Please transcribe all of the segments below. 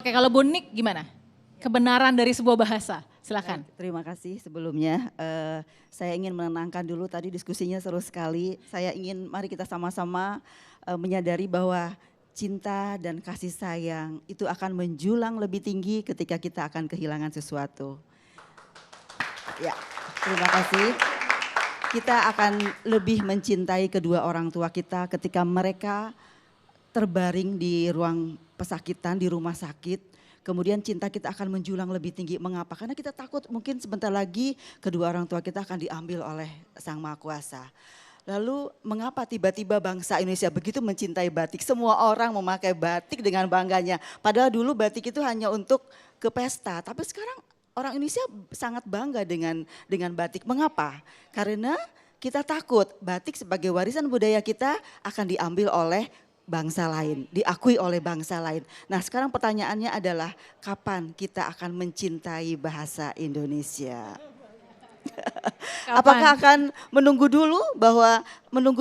Oke, kalau Bu Nik gimana? Kebenaran dari sebuah bahasa, silakan. Terima kasih sebelumnya. Saya ingin menenangkan dulu, tadi diskusinya seru sekali. Saya ingin mari kita sama-sama menyadari bahwa cinta dan kasih sayang itu akan menjulang lebih tinggi ketika kita akan kehilangan sesuatu. Ya, terima kasih. Kita akan lebih mencintai kedua orang tua kita ketika mereka terbaring di ruang pesakitan, di rumah sakit. Kemudian cinta kita akan menjulang lebih tinggi. Mengapa? Karena kita takut mungkin sebentar lagi kedua orang tua kita akan diambil oleh Sang Maha Kuasa. Lalu mengapa tiba-tiba bangsa Indonesia begitu mencintai batik? Semua orang memakai batik dengan bangganya. Padahal dulu batik itu hanya untuk ke pesta. Tapi sekarang orang Indonesia sangat bangga dengan batik. Mengapa? Karena kita takut batik sebagai warisan budaya kita akan diambil oleh bangsa lain, diakui oleh bangsa lain. Nah sekarang pertanyaannya adalah kapan kita akan mencintai bahasa Indonesia? Apakah akan menunggu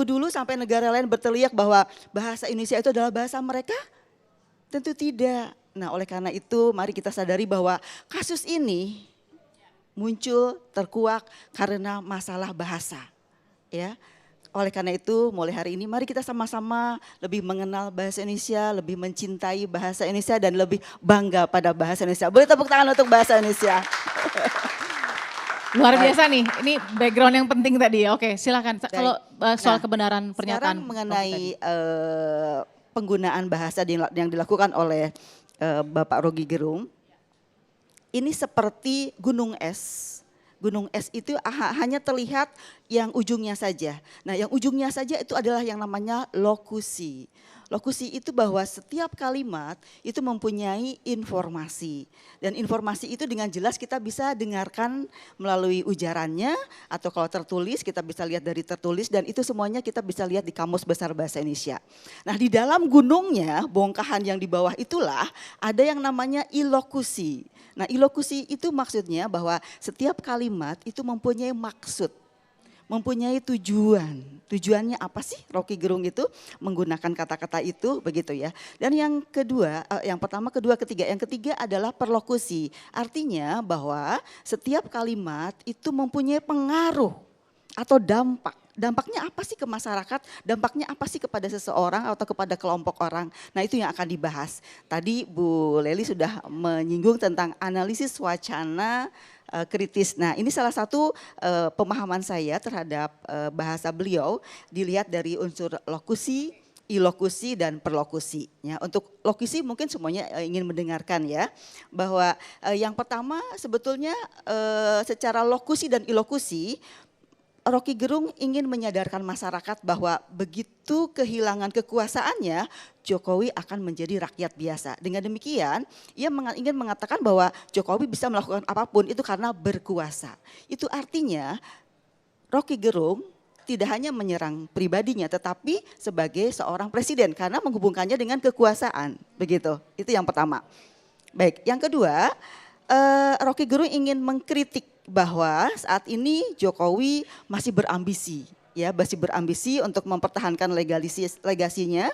dulu sampai negara lain berteriak bahwa bahasa Indonesia itu adalah bahasa mereka? Tentu tidak. Nah oleh karena itu mari kita sadari bahwa kasus ini muncul terkuak karena masalah bahasa. Ya. Oleh karena itu mulai hari ini mari kita sama-sama lebih mengenal bahasa Indonesia, lebih mencintai bahasa Indonesia dan lebih bangga pada bahasa Indonesia. Boleh tepuk tangan untuk bahasa Indonesia. Luar biasa nih, ini background yang penting tadi. Oke silakan, kalau soal kebenaran pernyataan. Sekarang mengenai penggunaan bahasa yang dilakukan oleh Bapak Rocky Gerung, ini seperti gunung es. Gunung es itu hanya terlihat yang ujungnya saja. Nah yang ujungnya saja itu adalah yang namanya lokusi. Lokusi itu bahwa setiap kalimat itu mempunyai informasi. Dan informasi itu dengan jelas kita bisa dengarkan melalui ujarannya. Atau kalau tertulis kita bisa lihat dari tertulis. Dan itu semuanya kita bisa lihat di Kamus Besar Bahasa Indonesia. Nah di dalam gunungnya, bongkahan yang di bawah itulah ada yang namanya ilokusi. Nah ilokusi itu maksudnya bahwa setiap kalimat itu mempunyai maksud. Mempunyai tujuan. Tujuannya apa sih Rocky Gerung itu menggunakan kata-kata itu begitu ya. Dan yang kedua, yang pertama, kedua, ketiga. Yang ketiga adalah perlokusi. Artinya bahwa setiap kalimat itu mempunyai pengaruh atau dampak. Dampaknya apa sih ke masyarakat, dampaknya apa sih kepada seseorang atau kepada kelompok orang. Nah itu yang akan dibahas. Tadi Bu Leli sudah menyinggung tentang analisis wacana kritis. Nah ini salah satu pemahaman saya terhadap bahasa beliau dilihat dari unsur lokusi, ilokusi dan perlokusi. Ya, untuk lokusi mungkin semuanya ingin mendengarkan ya, bahwa yang pertama sebetulnya secara lokusi dan ilokusi, Rocky Gerung ingin menyadarkan masyarakat bahwa begitu kehilangan kekuasaannya, Jokowi akan menjadi rakyat biasa. Dengan demikian, ia ingin mengatakan bahwa Jokowi bisa melakukan apapun itu karena berkuasa. Itu artinya Rocky Gerung tidak hanya menyerang pribadinya, tetapi sebagai seorang presiden karena menghubungkannya dengan kekuasaan. Begitu, itu yang pertama. Baik, yang kedua, Rocky Gerung ingin mengkritik bahwa saat ini Jokowi masih berambisi, ya masih berambisi untuk mempertahankan legasinya.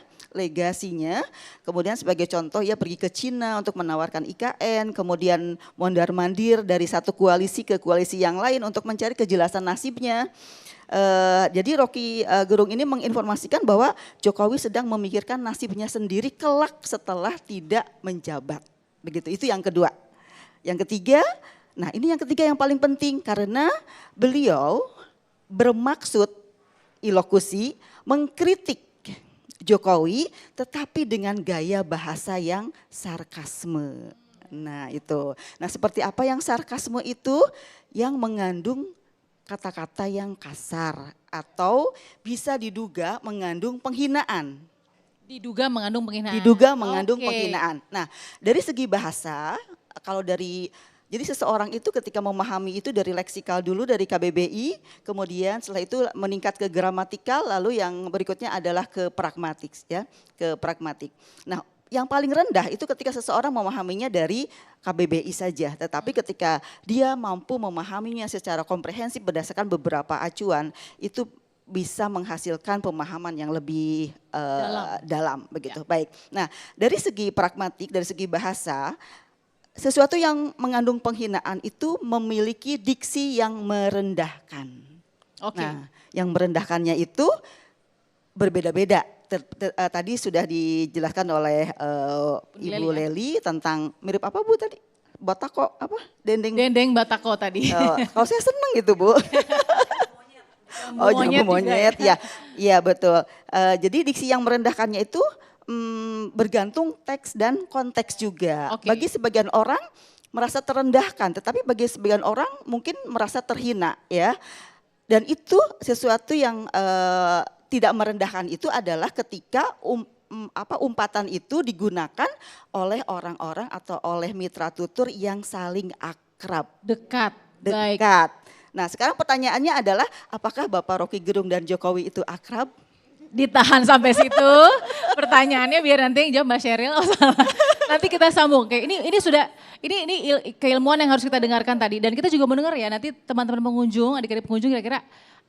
Kemudian sebagai contoh ia pergi ke Cina untuk menawarkan IKN, kemudian mondar-mandir dari satu koalisi ke koalisi yang lain untuk mencari kejelasan nasibnya. Jadi Rocky Gerung ini menginformasikan bahwa Jokowi sedang memikirkan nasibnya sendiri kelak setelah tidak menjabat. Begitu, itu yang kedua. Yang ketiga, nah ini yang ketiga yang paling penting karena beliau bermaksud ilokusi mengkritik Jokowi tetapi dengan gaya bahasa yang sarkasme. Nah itu, nah seperti apa yang sarkasme itu? Yang mengandung kata-kata yang kasar atau bisa diduga mengandung penghinaan. Diduga mengandung penghinaan. Diduga mengandung penghinaan. Nah dari segi bahasa, kalau jadi seseorang itu ketika memahami itu dari leksikal dulu dari KBBI, kemudian setelah itu meningkat ke gramatikal, lalu yang berikutnya adalah ke pragmatik ya, ke pragmatik. Nah, yang paling rendah itu ketika seseorang memahaminya dari KBBI saja, tetapi ketika dia mampu memahaminya secara komprehensif berdasarkan beberapa acuan, itu bisa menghasilkan pemahaman yang lebih dalam begitu. Ya. Baik. Nah, dari segi pragmatik, dari segi bahasa, sesuatu yang mengandung penghinaan itu memiliki diksi yang merendahkan. Oke. Nah, yang merendahkannya itu berbeda-beda. Tadi sudah dijelaskan oleh Ibu Leli, ya? Leli tentang mirip apa Bu tadi? Batako apa? Dendeng. Dendeng batako tadi. Kalau saya seneng gitu Bu. Oh jambu monyet ya. Iya betul. Jadi diksi yang merendahkannya itu bergantung teks dan konteks juga. Oke. Bagi sebagian orang merasa terendahkan, tetapi bagi sebagian orang mungkin merasa terhina ya. Dan itu sesuatu yang tidak merendahkan itu adalah ketika umpatan itu digunakan oleh orang-orang atau oleh mitra tutur yang saling akrab. Dekat. Baik. Dekat. Nah sekarang pertanyaannya adalah apakah Bapak Rocky Gerung dan Jokowi itu akrab? Ditahan sampai situ. Pertanyaannya biar nanti yang jawab Mbak Sheryl. Oh, salah. Nanti kita sambung. Oke, ini sudah keilmuan yang harus kita dengarkan tadi dan kita juga mendengar ya nanti teman-teman pengunjung, adik-adik pengunjung kira-kira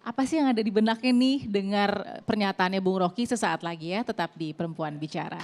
apa sih yang ada di benaknya nih dengar pernyataannya Bung Rocky sesaat lagi ya, tetap di Perempuan Bicara.